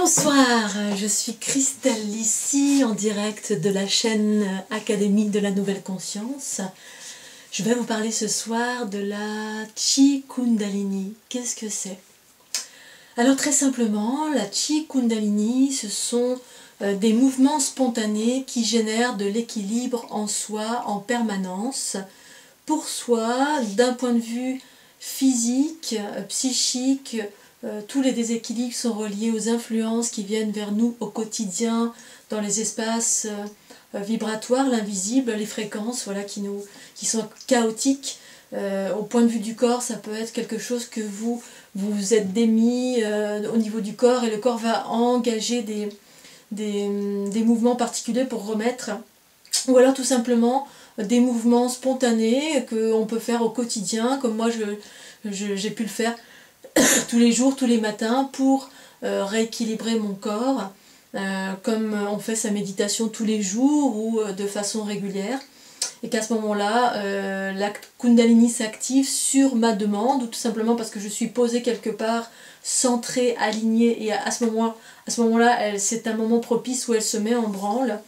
Bonsoir, je suis Christelle Lissy en direct de la chaîne Académie de la Nouvelle Conscience. Je vais vous parler ce soir de la Chi Kundalini. Qu'est-ce que c'est? Alors très simplement, la Chi Kundalini, ce sont des mouvements spontanés qui génèrent de l'équilibre en soi en permanence, pour soi, d'un point de vue physique, psychique. Tous les déséquilibres sont reliés aux influences qui viennent vers nous au quotidien, dans les espaces vibratoires, l'invisible, les fréquences voilà, qui sont chaotiques. Au point de vue du corps, ça peut être quelque chose que vous êtes démis au niveau du corps et le corps va engager des mouvements particuliers pour remettre. Ou alors tout simplement des mouvements spontanés qu'on peut faire au quotidien, comme moi j'ai pu le faire tous les jours, tous les matins, pour rééquilibrer mon corps, comme on fait sa méditation tous les jours ou de façon régulière. Et qu'à ce moment-là, la Kundalini s'active sur ma demande, ou tout simplement parce que je suis posée quelque part, centrée, alignée, et à ce moment-là, c'est un moment propice où elle se met en branle.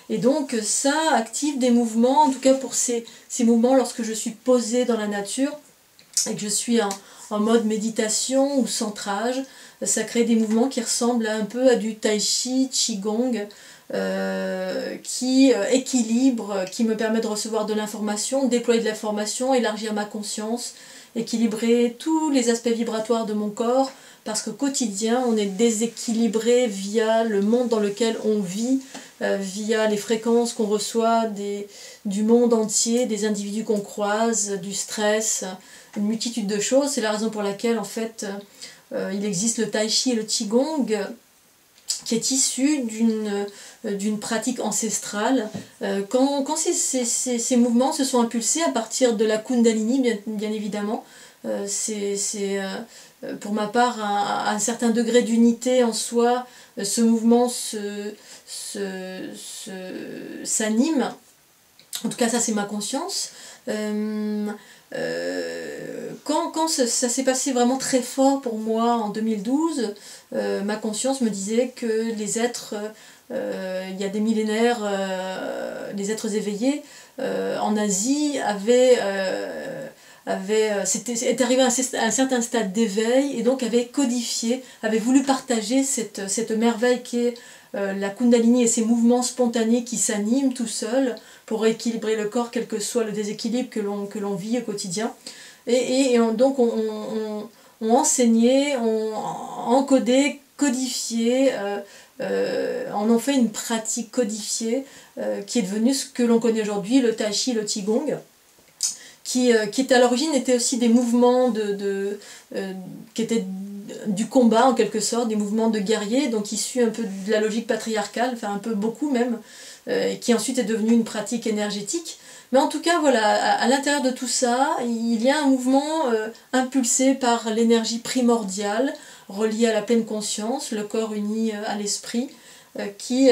Et donc ça active des mouvements, en tout cas pour ces mouvements lorsque je suis posée dans la nature, et que je suis en mode méditation ou centrage, ça crée des mouvements qui ressemblent un peu à du tai chi, qigong, qui équilibre, qui me permet de recevoir de l'information, déployer de l'information, élargir ma conscience, équilibrer tous les aspects vibratoires de mon corps, parce qu'au quotidien on est déséquilibré via le monde dans lequel on vit, via les fréquences qu'on reçoit du monde entier, des individus qu'on croise, du stress, une multitude de choses. C'est la raison pour laquelle en fait il existe le tai chi et le qigong, qui est issu d'une pratique ancestrale. Quand ces mouvements se sont impulsés à partir de la Kundalini, bien évidemment, pour ma part un certain degré d'unité en soi, ce mouvement s'anime. En tout cas, ça c'est ma conscience. Quand ça s'est passé vraiment très fort pour moi en 2012, ma conscience me disait que les êtres, il y a des millénaires, les êtres éveillés en Asie étaient arrivés à un certain stade d'éveil et donc avaient codifié, avaient voulu partager cette merveille qui est la Kundalini et ces mouvements spontanés qui s'animent tout seuls pour rééquilibrer le corps, quel que soit le déséquilibre que l'on vit au quotidien. Donc on enseigné, on encodé, codifié, on en fait une pratique codifiée qui est devenue ce que l'on connaît aujourd'hui, le tai chi, le qigong, qui à l'origine était aussi des mouvements qui étaient du combat en quelque sorte, des mouvements de guerriers, donc issus un peu de la logique patriarcale, enfin un peu beaucoup même, qui ensuite est devenu une pratique énergétique. Mais en tout cas, voilà, à l'intérieur de tout ça, il y a un mouvement impulsé par l'énergie primordiale, reliée à la pleine conscience, le corps uni à l'esprit, qui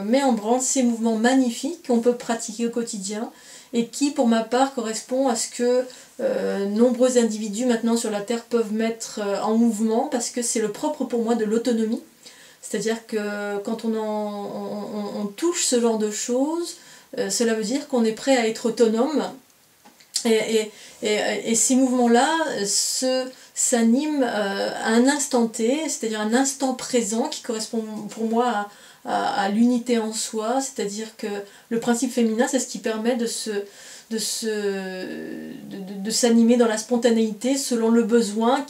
met en branle ces mouvements magnifiques qu'on peut pratiquer au quotidien, et qui, pour ma part, correspond à ce que nombreux individus maintenant sur la Terre peuvent mettre en mouvement, parce que c'est le propre pour moi de l'autonomie. C'est-à-dire que quand on touche ce genre de choses, cela veut dire qu'on est prêt à être autonome. Et ces mouvements-là s'animent à un instant T, c'est-à-dire un instant présent qui correspond pour moi à l'unité en soi, c'est-à-dire que le principe féminin, c'est ce qui permet de s'animer dans la spontanéité selon le besoin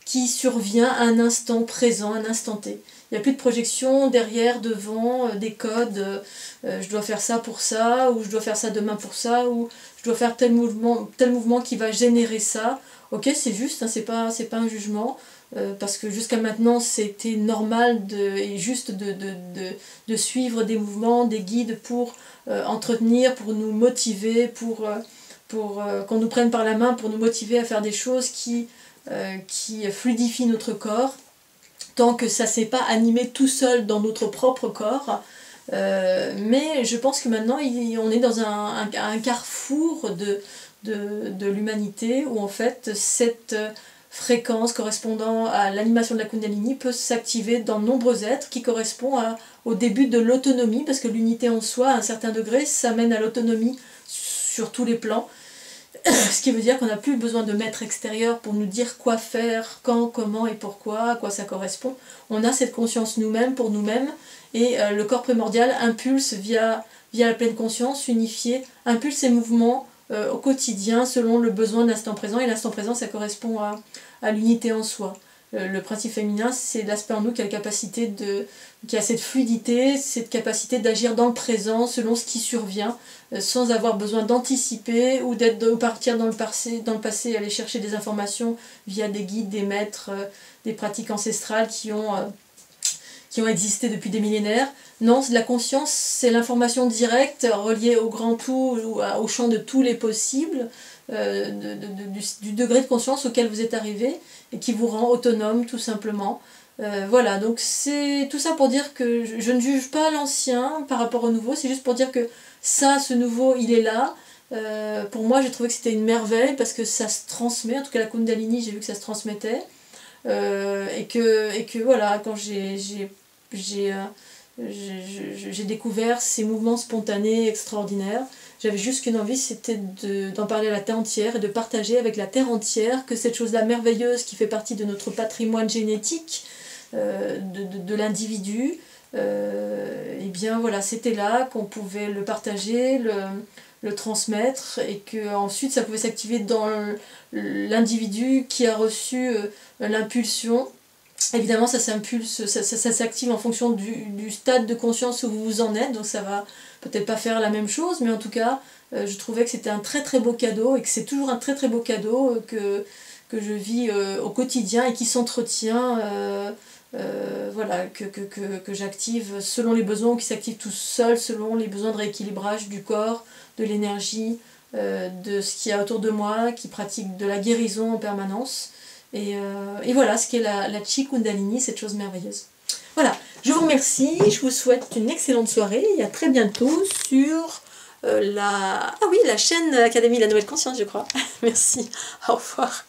qui survient à un instant présent, un instant T. Il n'y a plus de projection derrière, devant, des codes, je dois faire ça pour ça, ou je dois faire ça demain pour ça, ou je dois faire tel mouvement qui va générer ça. Ok, c'est juste, hein, c'est pas un jugement, parce que jusqu'à maintenant c'était normal et juste de suivre des mouvements, des guides pour entretenir, pour nous motiver, pour qu'on nous prenne par la main, pour nous motiver à faire des choses qui fluidifient notre corps, tant que ça ne s'est pas animé tout seul dans notre propre corps. Mais je pense que maintenant on est dans un carrefour de l'humanité où en fait cette fréquence correspondant à l'animation de la Kundalini peut s'activer dans de nombreux êtres, qui correspond au début de l'autonomie, parce que l'unité en soi, à un certain degré, ça mène à l'autonomie sur tous les plans. Ce qui veut dire qu'on n'a plus besoin de maître extérieur pour nous dire quoi faire, quand, comment et pourquoi, à quoi ça correspond. On a cette conscience nous-mêmes pour nous-mêmes, et le corps primordial impulse via la pleine conscience unifiée, impulse ses mouvements au quotidien selon le besoin de l'instant présent, et l'instant présent ça correspond à l'unité en soi. Le principe féminin, c'est l'aspect en nous qui a la capacité qui a cette fluidité, cette capacité d'agir dans le présent selon ce qui survient, sans avoir besoin d'anticiper ou de partir dans le passé et aller chercher des informations via des guides, des maîtres, des pratiques ancestrales qui ont existé depuis des millénaires. Non, la conscience, c'est l'information directe reliée au grand tout, au champ de tous les possibles, du degré de conscience auquel vous êtes arrivé et qui vous rend autonome tout simplement. Voilà, donc c'est tout ça pour dire que je ne juge pas l'ancien par rapport au nouveau, c'est juste pour dire que ce nouveau, il est là. Pour moi, j'ai trouvé que c'était une merveille parce que ça se transmet, en tout cas la Kundalini, j'ai vu que ça se transmettait. Et que voilà, quand j'ai découvert ces mouvements spontanés extraordinaires, j'avais juste qu'une envie, c'était d'en parler à la Terre entière et de partager avec la Terre entière que cette chose-là merveilleuse qui fait partie de notre patrimoine génétique, de l'individu, et bien voilà, c'était là qu'on pouvait le partager, le transmettre, et que ensuite ça pouvait s'activer dans l'individu qui a reçu l'impulsion. Évidemment, ça s'active en fonction du stade de conscience où vous en êtes, donc ça va peut-être pas faire la même chose, mais en tout cas, je trouvais que c'était un très très beau cadeau, et que c'est toujours un très très beau cadeau que je vis au quotidien et qui s'entretient, voilà, que j'active selon les besoins, ou qui s'active tout seul selon les besoins de rééquilibrage du corps, de l'énergie, de ce qu'il y a autour de moi, qui pratique de la guérison en permanence. Et voilà ce qu'est la Chi Kundalini, cette chose merveilleuse. Voilà, je vous remercie, je vous souhaite une excellente soirée, et à très bientôt sur la chaîne Académie de la Nouvelle Conscience, je crois. Merci, au revoir.